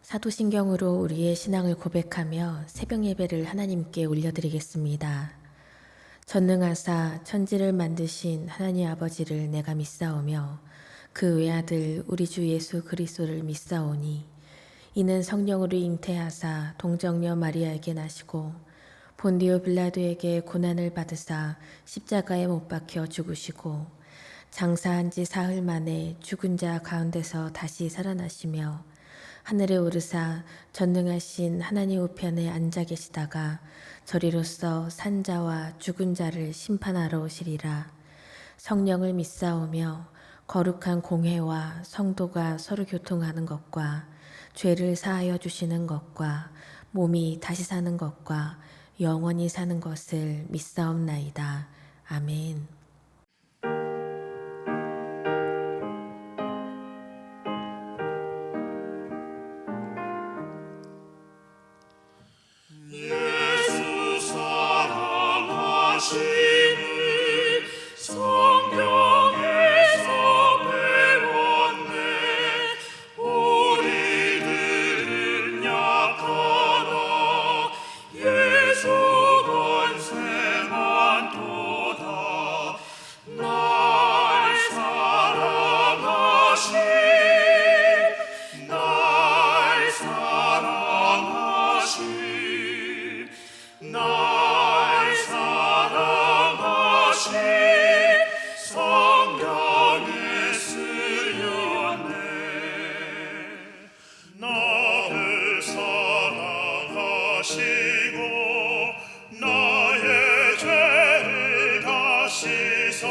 사도신경으로 우리의 신앙을 고백하며 새벽 예배를 하나님께 올려드리겠습니다. 전능하사 천지를 만드신 하나님 아버지를 내가 믿사오며 그 외아들 우리 주 예수 그리스도를 믿사오니 이는 성령으로 잉태하사 동정녀 마리아에게 나시고 본디오 빌라도에게 고난을 받으사 십자가에 못 박혀 죽으시고 장사한 지 사흘 만에 죽은 자 가운데서 다시 살아나시며 하늘에 오르사 전능하신 하나님 우편에 앉아 계시다가 저리로서 산자와 죽은 자를 심판하러 오시리라. 성령을 믿사오며 거룩한 공회와 성도가 서로 교통하는 것과 죄를 사하여 주시는 것과 몸이 다시 사는 것과 영원히 사는 것을 믿사옵나이다. 아멘. 예수 사랑하심을 성경에서 배웠네. 우리들은 약하나 예수 권세만 도다. 날 사랑하심 날 사랑하심 날 사랑하심 성경에 쓰였네. 나를 사랑하시고 나의 죄를 다 씻어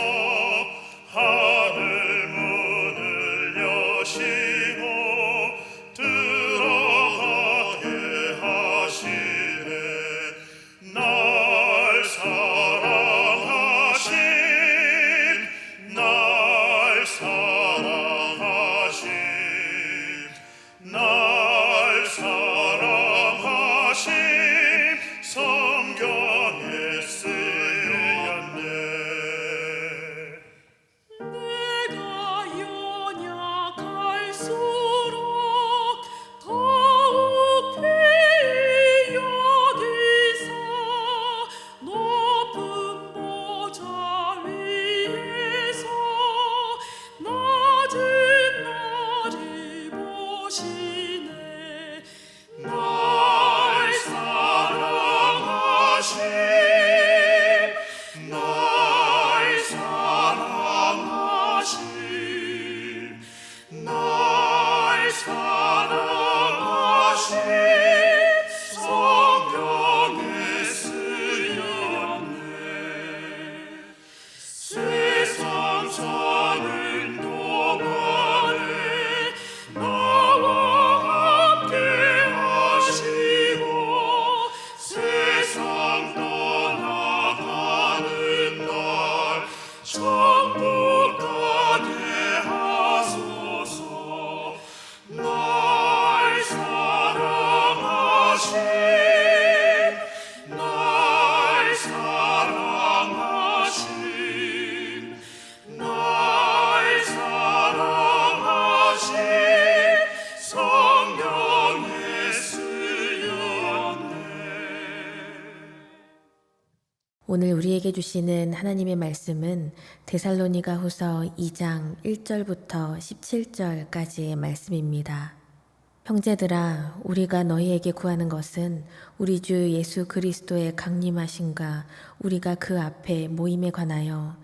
하늘 문을 여시고 들어가게 하시네. 날 사랑하심 날 사랑하심 날 사랑하심 성경에 쓰였네. 내가 연약할수록 더욱 귀히 여기사 높은 보좌 위에서 낮은 나를 보시네. 날 사랑하심 날 사랑하심 날 사랑하심 성경에 쓰였네. 세상 사는 동안에 나와 함께 하시고 세상 떠나가는 날 천국 가게 하소서. 날 사랑하심 날 사랑하심 날 사랑하심 성경에 쓰였네. 오늘 우리에게 주시는 하나님의 말씀은 데살로니가 후서 2장 1절부터 17절까지의 말씀입니다. 형제들아, 우리가 너희에게 구하는 것은 우리 주 예수 그리스도의 강림하심과 우리가 그 앞에 모임에 관하여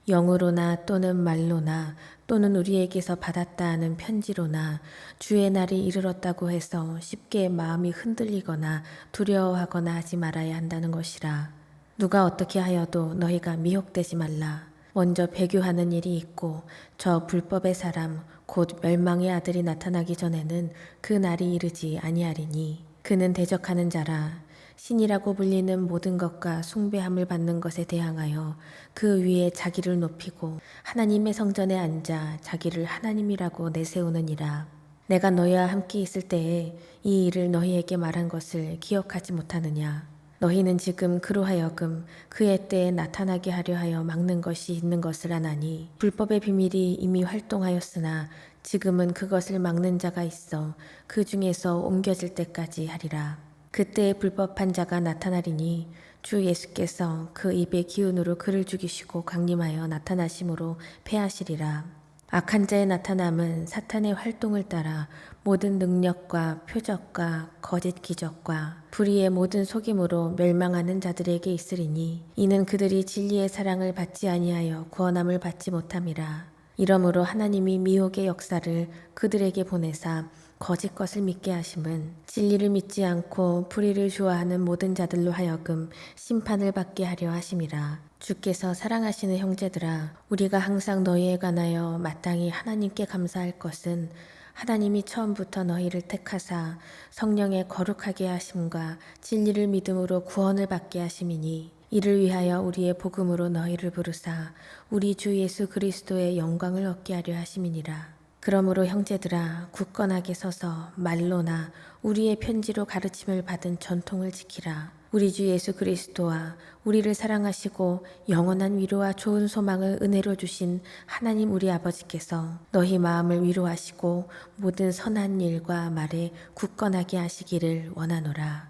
영으로나 또는 말로나 또는 우리에게서 받았다 하는 편지로나 주의 날이 이르렀다고 해서 쉽게 마음이 흔들리거나 두려워하거나 하지 말아야 한다는 것이라. 누가 어떻게 하여도 너희가 미혹되지 말라. 먼저 배교하는 일이 있고 저 불법의 사람 곧 멸망의 아들이 나타나기 전에는 그 날이 이르지 아니하리니 그는 대적하는 자라. 신이라고 불리는 모든 것과 숭배함을 받는 것에 대항하여 그 위에 자기를 높이고 하나님의 성전에 앉아 자기를 하나님이라고 내세우느니라. 내가 너희와 함께 있을 때에 이 일을 너희에게 말한 것을 기억하지 못하느냐. 너희는 지금 그로 하여금 그의 때에 나타나게 하려 하여 막는 것이 있는 것을 아나니 불법의 비밀이 이미 활동하였으나 지금은 그것을 막는 자가 있어 그 중에서 옮겨질 때까지 하리라. 그때에 불법한 자가 나타나리니 주 예수께서 그 입의 기운으로 그를 죽이시고 강림하여 나타나심으로 패하시리라. 악한 자의 나타남은 사탄의 활동을 따라 모든 능력과 표적과 거짓 기적과 불의의 모든 속임으로 멸망하는 자들에게 있으리니 이는 그들이 진리의 사랑을 받지 아니하여 구원함을 받지 못함이라. 이러므로 하나님이 미혹의 역사를 그들에게 보내사 거짓 것을 믿게 하심은 진리를 믿지 않고 불의를 좋아하는 모든 자들로 하여금 심판을 받게 하려 하심이라. 주께서 사랑하시는 형제들아, 우리가 항상 너희에 관하여 마땅히 하나님께 감사할 것은 하나님이 처음부터 너희를 택하사 성령의 거룩하게 하심과 진리를 믿음으로 구원을 받게 하심이니 이를 위하여 우리의 복음으로 너희를 부르사 우리 주 예수 그리스도의 영광을 얻게 하려 하심이니라. 그러므로 형제들아, 굳건하게 서서 말로나 우리의 편지로 가르침을 받은 전통을 지키라. 우리 주 예수 그리스도와 우리를 사랑하시고 영원한 위로와 좋은 소망을 은혜로 주신 하나님 우리 아버지께서 너희 마음을 위로하시고 모든 선한 일과 말에 굳건하게 하시기를 원하노라.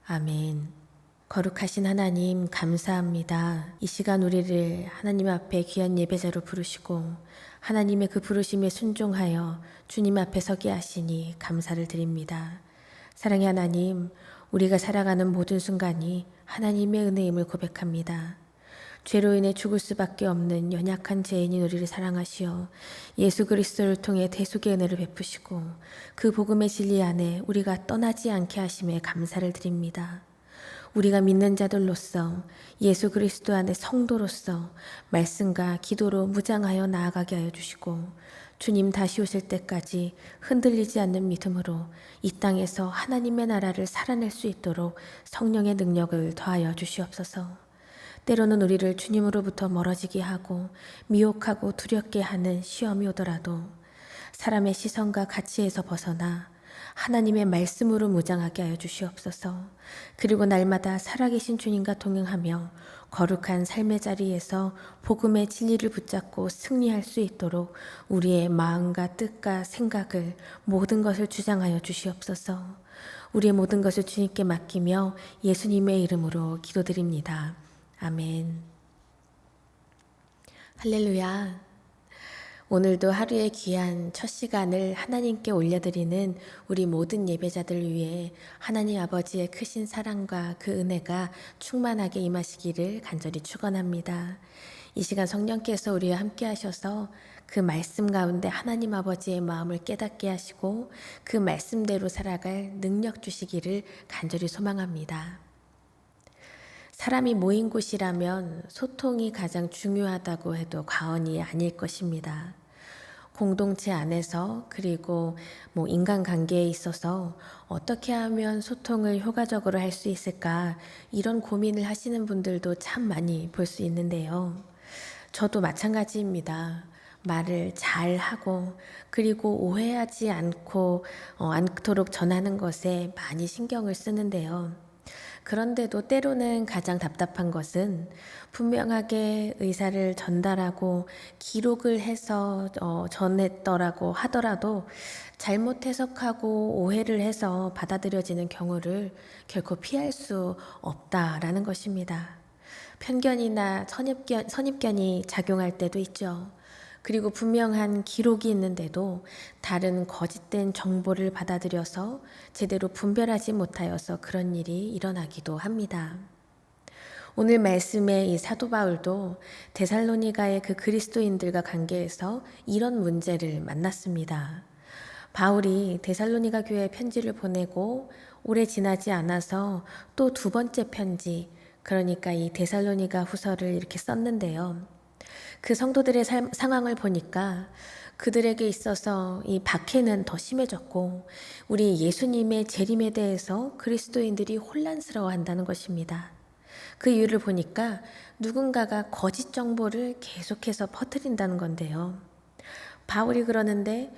아멘. 거룩하신 하나님 감사합니다. 이 시간 우리를 하나님 앞에 귀한 예배자로 부르시고 하나님의 그 부르심에 순종하여 주님 앞에 서게 하시니 감사를 드립니다. 사랑의 하나님, 우리가 살아가는 모든 순간이 하나님의 은혜임을 고백합니다. 죄로 인해 죽을 수밖에 없는 연약한 죄인인 우리를 사랑하시어 예수 그리스도를 통해 대속의 은혜를 베푸시고 그 복음의 진리 안에 우리가 떠나지 않게 하심에 감사를 드립니다. 우리가 믿는 자들로서 예수 그리스도 안의 성도로서 말씀과 기도로 무장하여 나아가게 하여 주시고 주님 다시 오실 때까지 흔들리지 않는 믿음으로 이 땅에서 하나님의 나라를 살아낼 수 있도록 성령의 능력을 더하여 주시옵소서. 때로는 우리를 주님으로부터 멀어지게 하고 미혹하고 두렵게 하는 시험이 오더라도 사람의 시선과 가치에서 벗어나 하나님의 말씀으로 무장하게 하여 주시옵소서. 그리고 날마다 살아계신 주님과 동행하며 거룩한 삶의 자리에서 복음의 진리를 붙잡고 승리할 수 있도록 우리의 마음과 뜻과 생각을 모든 것을 주장하여 주시옵소서. 우리의 모든 것을 주님께 맡기며 예수님의 이름으로 기도드립니다. 아멘. 할렐루야. 오늘도 하루의 귀한 첫 시간을 하나님께 올려드리는 우리 모든 예배자들 위해 하나님 아버지의 크신 사랑과 그 은혜가 충만하게 임하시기를 간절히 축원합니다. 이 시간 성령께서 우리와 함께 하셔서 그 말씀 가운데 하나님 아버지의 마음을 깨닫게 하시고 그 말씀대로 살아갈 능력 주시기를 간절히 소망합니다. 사람이 모인 곳이라면 소통이 가장 중요하다고 해도 과언이 아닐 것입니다. 공동체 안에서 그리고 인간관계에 있어서 어떻게 하면 소통을 효과적으로 할 수 있을까 이런 고민을 하시는 분들도 참 많이 볼 수 있는데요. 저도 마찬가지입니다. 말을 잘 하고 그리고 오해하지 않도록 전하는 것에 많이 신경을 쓰는데요. 그런데도 때로는 가장 답답한 것은 분명하게 의사를 전달하고 기록을 해서 전했더라고 하더라도 잘못 해석하고 오해를 해서 받아들여지는 경우를 결코 피할 수 없다라는 것입니다. 편견이나 선입견이 작용할 때도 있죠. 그리고 분명한 기록이 있는데도 다른 거짓된 정보를 받아들여서 제대로 분별하지 못하여서 그런 일이 일어나기도 합니다. 오늘 말씀의 이 사도 바울도 데살로니가의 그 그리스도인들과 관계에서 이런 문제를 만났습니다. 바울이 데살로니가 교회에 편지를 보내고 오래 지나지 않아서 또 두 번째 편지, 그러니까 이 데살로니가 후서를 이렇게 썼는데요. 그 성도들의 상황을 보니까 그들에게 있어서 이 박해는 더 심해졌고 우리 예수님의 재림에 대해서 그리스도인들이 혼란스러워한다는 것입니다. 그 이유를 보니까 누군가가 거짓 정보를 계속해서 퍼뜨린다는 건데요. 바울이 그러는데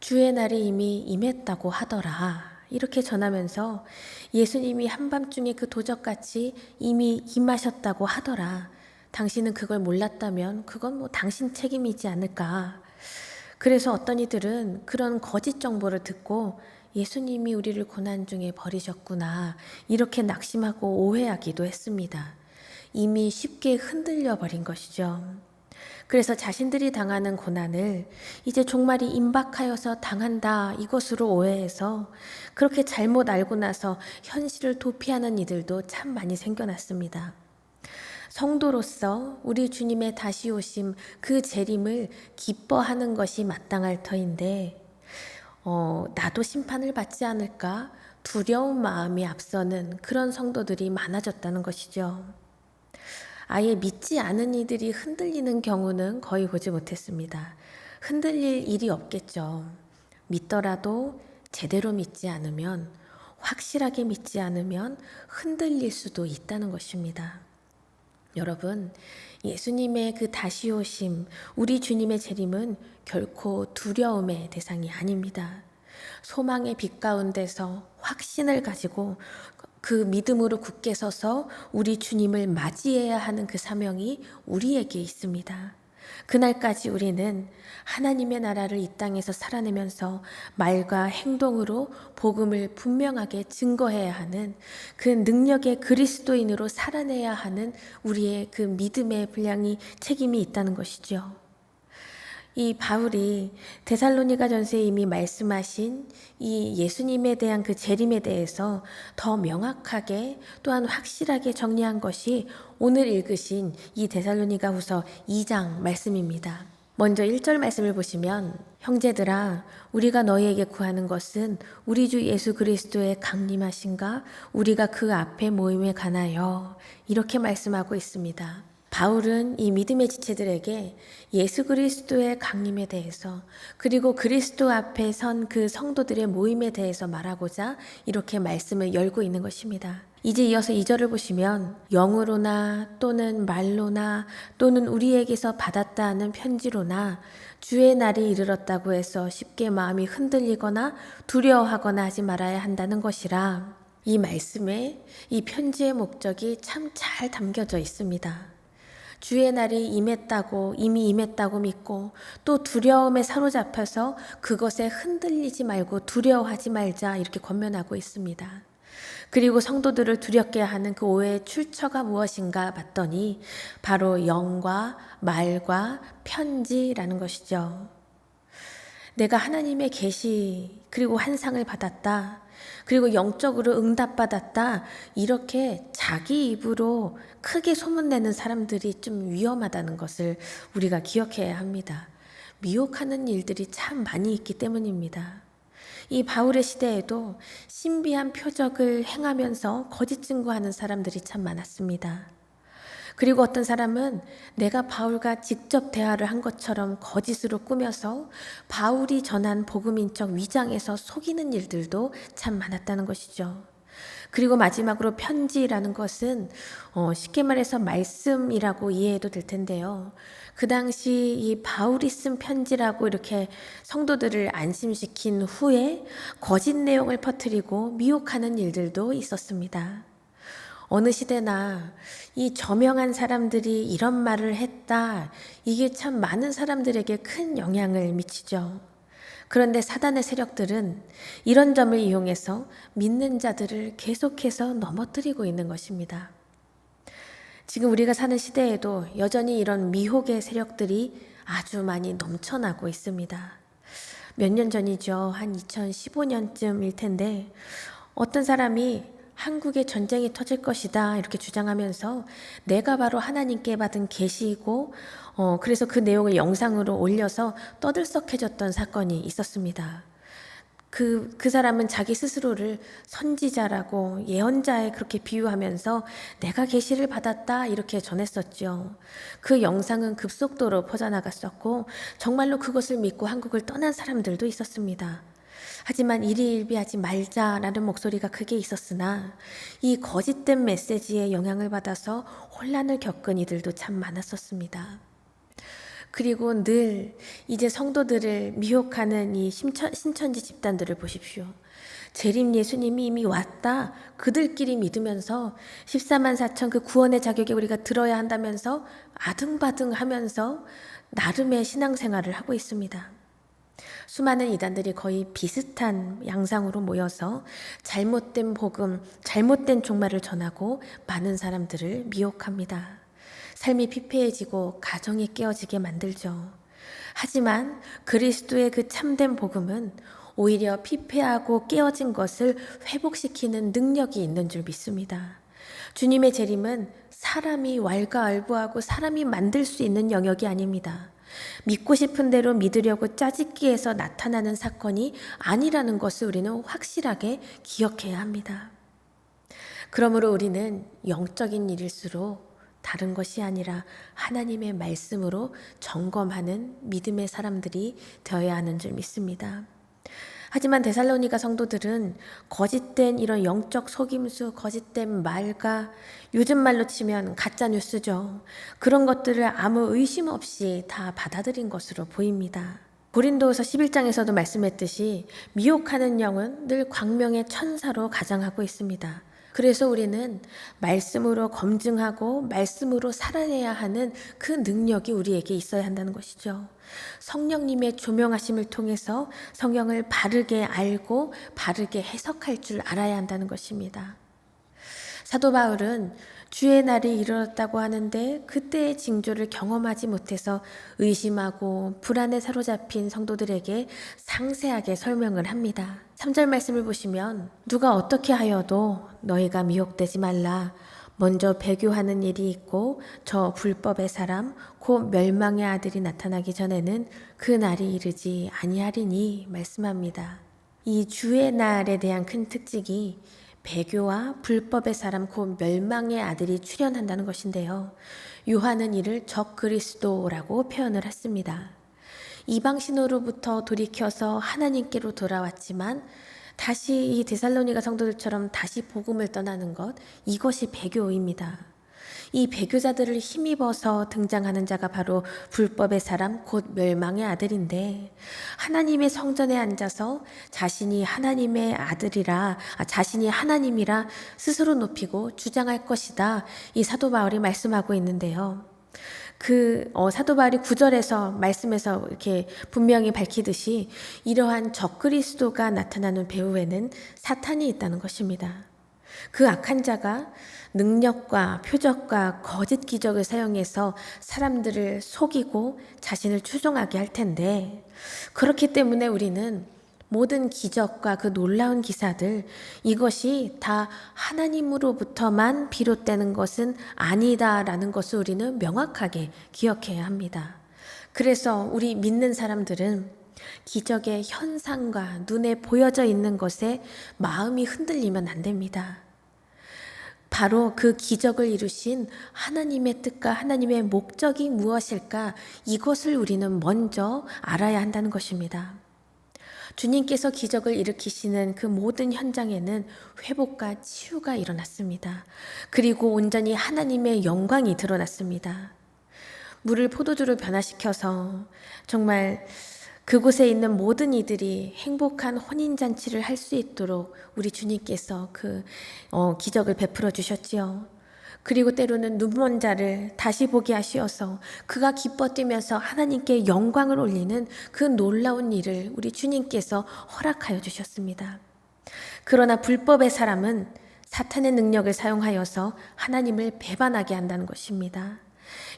주의 날이 이미 임했다고 하더라. 이렇게 전하면서 예수님이 한밤중에 그 도적같이 이미 임하셨다고 하더라. 당신은 그걸 몰랐다면 그건 당신 책임이지 않을까. 그래서 어떤 이들은 그런 거짓 정보를 듣고 예수님이 우리를 고난 중에 버리셨구나 이렇게 낙심하고 오해하기도 했습니다. 이미 쉽게 흔들려 버린 것이죠. 그래서 자신들이 당하는 고난을 이제 종말이 임박하여서 당한다 이것으로 오해해서 그렇게 잘못 알고 나서 현실을 도피하는 이들도 참 많이 생겨났습니다. 성도로서 우리 주님의 다시 오심 그 재림을 기뻐하는 것이 마땅할 터인데 나도 심판을 받지 않을까 두려운 마음이 앞서는 그런 성도들이 많아졌다는 것이죠. 아예 믿지 않은 이들이 흔들리는 경우는 거의 보지 못했습니다. 흔들릴 일이 없겠죠. 믿더라도 제대로 믿지 않으면, 확실하게 믿지 않으면 흔들릴 수도 있다는 것입니다. 여러분, 예수님의 그 다시 오심, 우리 주님의 재림은 결코 두려움의 대상이 아닙니다. 소망의 빛 가운데서 확신을 가지고 그 믿음으로 굳게 서서 우리 주님을 맞이해야 하는 그 사명이 우리에게 있습니다. 그날까지 우리는 하나님의 나라를 이 땅에서 살아내면서 말과 행동으로 복음을 분명하게 증거해야 하는 그 능력의 그리스도인으로 살아내야 하는 우리의 그 믿음의 분량이 책임이 있다는 것이죠. 이 바울이 데살로니가전서에 이미 말씀하신 이 예수님에 대한 그 재림에 대해서 더 명확하게 또한 확실하게 정리한 것이 오늘 읽으신 이 데살로니가후서 2장 말씀입니다. 먼저 1절 말씀을 보시면 형제들아 우리가 너희에게 구하는 것은 우리 주 예수 그리스도의 강림하신가 우리가 그 앞에 모임에 가나요 이렇게 말씀하고 있습니다. 바울은 이 믿음의 지체들에게 예수 그리스도의 강림에 대해서 그리고 그리스도 앞에 선 그 성도들의 모임에 대해서 말하고자 이렇게 말씀을 열고 있는 것입니다. 이제 이어서 2절을 보시면 영으로나 또는 말로나 또는 우리에게서 받았다 하는 편지로나 주의 날이 이르렀다고 해서 쉽게 마음이 흔들리거나 두려워하거나 하지 말아야 한다는 것이라 이 말씀에 이 편지의 목적이 참 잘 담겨져 있습니다. 주의 날이 이미 임했다고 믿고 또 두려움에 사로잡혀서 그것에 흔들리지 말고 두려워하지 말자 이렇게 권면하고 있습니다. 그리고 성도들을 두렵게 하는 그 오해의 출처가 무엇인가 봤더니 바로 영과 말과 편지라는 것이죠. 내가 하나님의 계시 그리고 환상을 받았다. 그리고 영적으로 응답받았다. 이렇게 자기 입으로 크게 소문내는 사람들이 좀 위험하다는 것을 우리가 기억해야 합니다. 미혹하는 일들이 참 많이 있기 때문입니다. 이 바울의 시대에도 신비한 표적을 행하면서 거짓 증거하는 사람들이 참 많았습니다. 그리고 어떤 사람은 내가 바울과 직접 대화를 한 것처럼 거짓으로 꾸며서 바울이 전한 복음인 척 위장해서 속이는 일들도 참 많았다는 것이죠. 그리고 마지막으로 편지라는 것은 쉽게 말해서 말씀이라고 이해해도 될 텐데요. 그 당시 이 바울이 쓴 편지라고 이렇게 성도들을 안심시킨 후에 거짓 내용을 퍼뜨리고 미혹하는 일들도 있었습니다. 어느 시대나 이 저명한 사람들이 이런 말을 했다. 이게 참 많은 사람들에게 큰 영향을 미치죠. 그런데 사단의 세력들은 이런 점을 이용해서 믿는 자들을 계속해서 넘어뜨리고 있는 것입니다. 지금 우리가 사는 시대에도 여전히 이런 미혹의 세력들이 아주 많이 넘쳐나고 있습니다. 몇 년 전이죠. 한 2015년쯤일 텐데 어떤 사람이 한국에 전쟁이 터질 것이다 이렇게 주장하면서 내가 바로 하나님께 받은 계시이고 그래서 그 내용을 영상으로 올려서 떠들썩해졌던 사건이 있었습니다. 그 사람은 자기 스스로를 선지자라고 예언자에 그렇게 비유하면서 내가 계시를 받았다 이렇게 전했었죠. 그 영상은 급속도로 퍼져나갔었고 정말로 그것을 믿고 한국을 떠난 사람들도 있었습니다. 하지만 일희일비하지 말자라는 목소리가 크게 있었으나 이 거짓된 메시지에 영향을 받아서 혼란을 겪은 이들도 참 많았었습니다. 그리고 늘 이제 성도들을 미혹하는 이 신천지 집단들을 보십시오. 재림 예수님이 이미 왔다. 그들끼리 믿으면서 14만 4천 그 구원의 자격에 우리가 들어야 한다면서 아등바등 하면서 나름의 신앙생활을 하고 있습니다. 수많은 이단들이 거의 비슷한 양상으로 모여서 잘못된 복음, 잘못된 종말을 전하고 많은 사람들을 미혹합니다. 삶이 피폐해지고 가정이 깨어지게 만들죠. 하지만 그리스도의 그 참된 복음은 오히려 피폐하고 깨어진 것을 회복시키는 능력이 있는 줄 믿습니다. 주님의 재림은 사람이 왈가왈부하고 사람이 만들 수 있는 영역이 아닙니다. 믿고 싶은 대로 믿으려고 짜집기해서 나타나는 사건이 아니라는 것을 우리는 확실하게 기억해야 합니다. 그러므로 우리는 영적인 일일수록 다른 것이 아니라 하나님의 말씀으로 점검하는 믿음의 사람들이 되어야 하는 줄 믿습니다. 하지만 데살로니가 성도들은 거짓된 이런 영적 속임수, 거짓된 말과 요즘 말로 치면 가짜 뉴스죠. 그런 것들을 아무 의심 없이 다 받아들인 것으로 보입니다. 고린도후서 11장에서도 말씀했듯이 미혹하는 영은 늘 광명의 천사로 가장하고 있습니다. 그래서 우리는 말씀으로 검증하고 말씀으로 살아내야 하는 그 능력이 우리에게 있어야 한다는 것이죠. 성령님의 조명하심을 통해서 성경을 바르게 알고 바르게 해석할 줄 알아야 한다는 것입니다. 사도 바울은 주의 날이 이르렀다고 하는데 그때의 징조를 경험하지 못해서 의심하고 불안에 사로잡힌 성도들에게 상세하게 설명을 합니다. 3절 말씀을 보시면 누가 어떻게 하여도 너희가 미혹되지 말라. 먼저 배교하는 일이 있고 저 불법의 사람 곧 멸망의 아들이 나타나기 전에는 그 날이 이르지 아니하리니 말씀합니다. 이 주의 날에 대한 큰 특징이 배교와 불법의 사람 곧 멸망의 아들이 출현한다는 것인데요. 요한은 이를 적그리스도라고 표현을 했습니다. 이방신으로부터 돌이켜서 하나님께로 돌아왔지만 다시 이 데살로니가 성도들처럼 다시 복음을 떠나는 것, 이것이 배교입니다. 이 배교자들을 힘입어서 등장하는 자가 바로 불법의 사람 곧 멸망의 아들인데 하나님의 성전에 앉아서 자신이 하나님의 아들이라 자신이 하나님이라 스스로 높이고 주장할 것이다. 이 사도 바울이 말씀하고 있는데요. 사도 바울이 9절에서 말씀에서 이렇게 분명히 밝히듯이 이러한 적그리스도가 나타나는 배후에는 사탄이 있다는 것입니다. 그 악한 자가 능력과 표적과 거짓 기적을 사용해서 사람들을 속이고 자신을 추종하게 할 텐데 그렇기 때문에 우리는 모든 기적과 그 놀라운 기사들 이것이 다 하나님으로부터만 비롯되는 것은 아니다라는 것을 우리는 명확하게 기억해야 합니다. 그래서 우리 믿는 사람들은 기적의 현상과 눈에 보여져 있는 것에 마음이 흔들리면 안 됩니다. 바로 그 기적을 이루신 하나님의 뜻과 하나님의 목적이 무엇일까 이것을 우리는 먼저 알아야 한다는 것입니다. 주님께서 기적을 일으키시는 그 모든 현장에는 회복과 치유가 일어났습니다. 그리고 온전히 하나님의 영광이 드러났습니다. 물을 포도주로 변화시켜서 정말 그곳에 있는 모든 이들이 행복한 혼인잔치를 할 수 있도록 우리 주님께서 기적을 베풀어 주셨지요. 그리고 때로는 눈먼 자를 다시 보게 하시어서 그가 기뻐 뛰면서 하나님께 영광을 올리는 그 놀라운 일을 우리 주님께서 허락하여 주셨습니다. 그러나 불법의 사람은 사탄의 능력을 사용하여서 하나님을 배반하게 한다는 것입니다.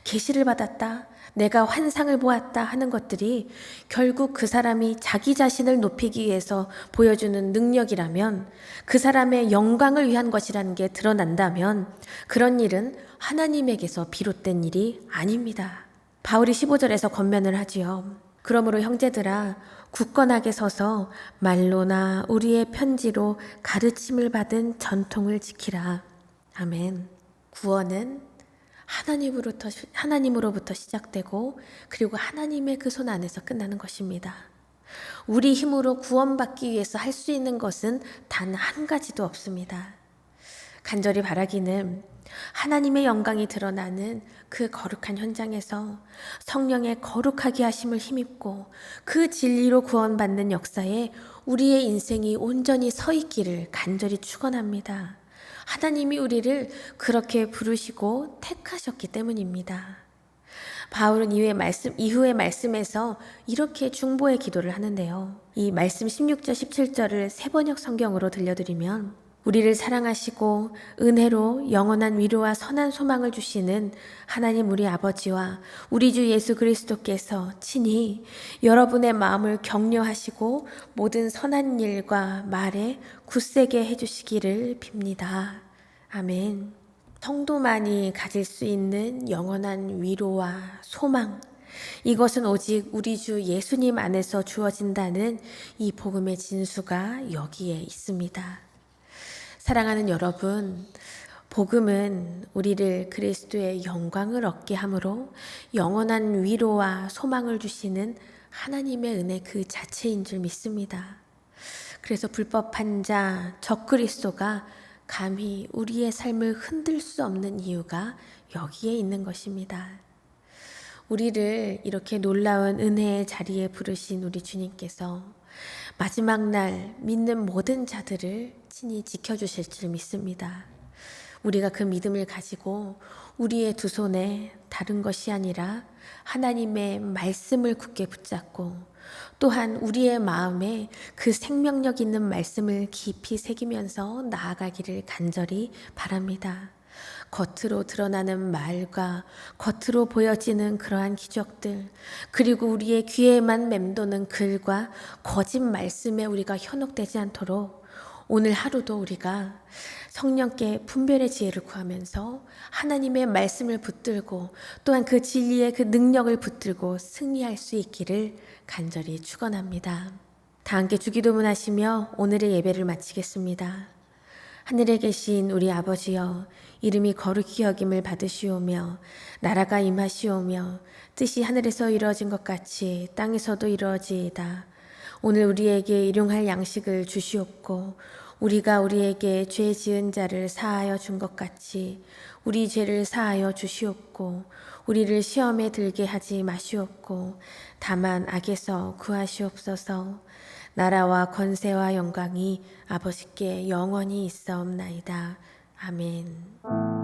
계시를 받았다, 내가 환상을 보았다 하는 것들이 결국 그 사람이 자기 자신을 높이기 위해서 보여주는 능력이라면 그 사람의 영광을 위한 것이라는 게 드러난다면 그런 일은 하나님에게서 비롯된 일이 아닙니다. 바울이 15절에서 권면을 하지요. 그러므로 형제들아 굳건하게 서서 말로나 우리의 편지로 가르침을 받은 전통을 지키라. 아멘. 구원은 하나님으로부터 시작되고 그리고 하나님의 그 손 안에서 끝나는 것입니다. 우리 힘으로 구원받기 위해서 할 수 있는 것은 단 한 가지도 없습니다. 간절히 바라기는 하나님의 영광이 드러나는 그 거룩한 현장에서 성령의 거룩하게 하심을 힘입고 그 진리로 구원받는 역사에 우리의 인생이 온전히 서 있기를 간절히 축원합니다. 하나님이 우리를 그렇게 부르시고 택하셨기 때문입니다. 바울은 이후의 말씀에서 이렇게 중보의 기도를 하는데요. 이 말씀 16절 17절을 세번역 성경으로 들려드리면, 우리를 사랑하시고 은혜로 영원한 위로와 선한 소망을 주시는 하나님 우리 아버지와 우리 주 예수 그리스도께서 친히 여러분의 마음을 격려하시고 모든 선한 일과 말에 굳세게 해주시기를 빕니다. 아멘. 성도만이 가질 수 있는 영원한 위로와 소망, 이것은 오직 우리 주 예수님 안에서 주어진다는 이 복음의 진수가 여기에 있습니다. 사랑하는 여러분, 복음은 우리를 그리스도의 영광을 얻게 하므로 영원한 위로와 소망을 주시는 하나님의 은혜 그 자체인 줄 믿습니다. 그래서 불법한 자 적그리스도가 감히 우리의 삶을 흔들 수 없는 이유가 여기에 있는 것입니다. 우리를 이렇게 놀라운 은혜의 자리에 부르신 우리 주님께서 마지막 날 믿는 모든 자들을 친히 지켜주실 줄 믿습니다. 우리가 그 믿음을 가지고 우리의 두 손에 다른 것이 아니라 하나님의 말씀을 굳게 붙잡고, 또한 우리의 마음에 그 생명력 있는 말씀을 깊이 새기면서 나아가기를 간절히 바랍니다. 겉으로 드러나는 말과 겉으로 보여지는 그러한 기적들, 그리고 우리의 귀에만 맴도는 글과 거짓 말씀에 우리가 현혹되지 않도록 오늘 하루도 우리가 성령께 분별의 지혜를 구하면서 하나님의 말씀을 붙들고, 또한 그 진리의 그 능력을 붙들고 승리할 수 있기를 간절히 축원합니다. 다 함께 주기도문 하시며 오늘의 예배를 마치겠습니다. 하늘에 계신 우리 아버지여, 이름이 거룩히 여김을 받으시오며 나라가 임하시오며 뜻이 하늘에서 이루어진 것 같이 땅에서도 이루어지이다. 오늘 우리에게 일용할 양식을 주시옵고, 우리가 우리에게 죄 지은 자를 사하여 준 것 같이 우리 죄를 사하여 주시옵고, 우리를 시험에 들게 하지 마시옵고 다만 악에서 구하시옵소서. 나라와 권세와 영광이 아버지께 영원히 있사옵나이다. 아멘.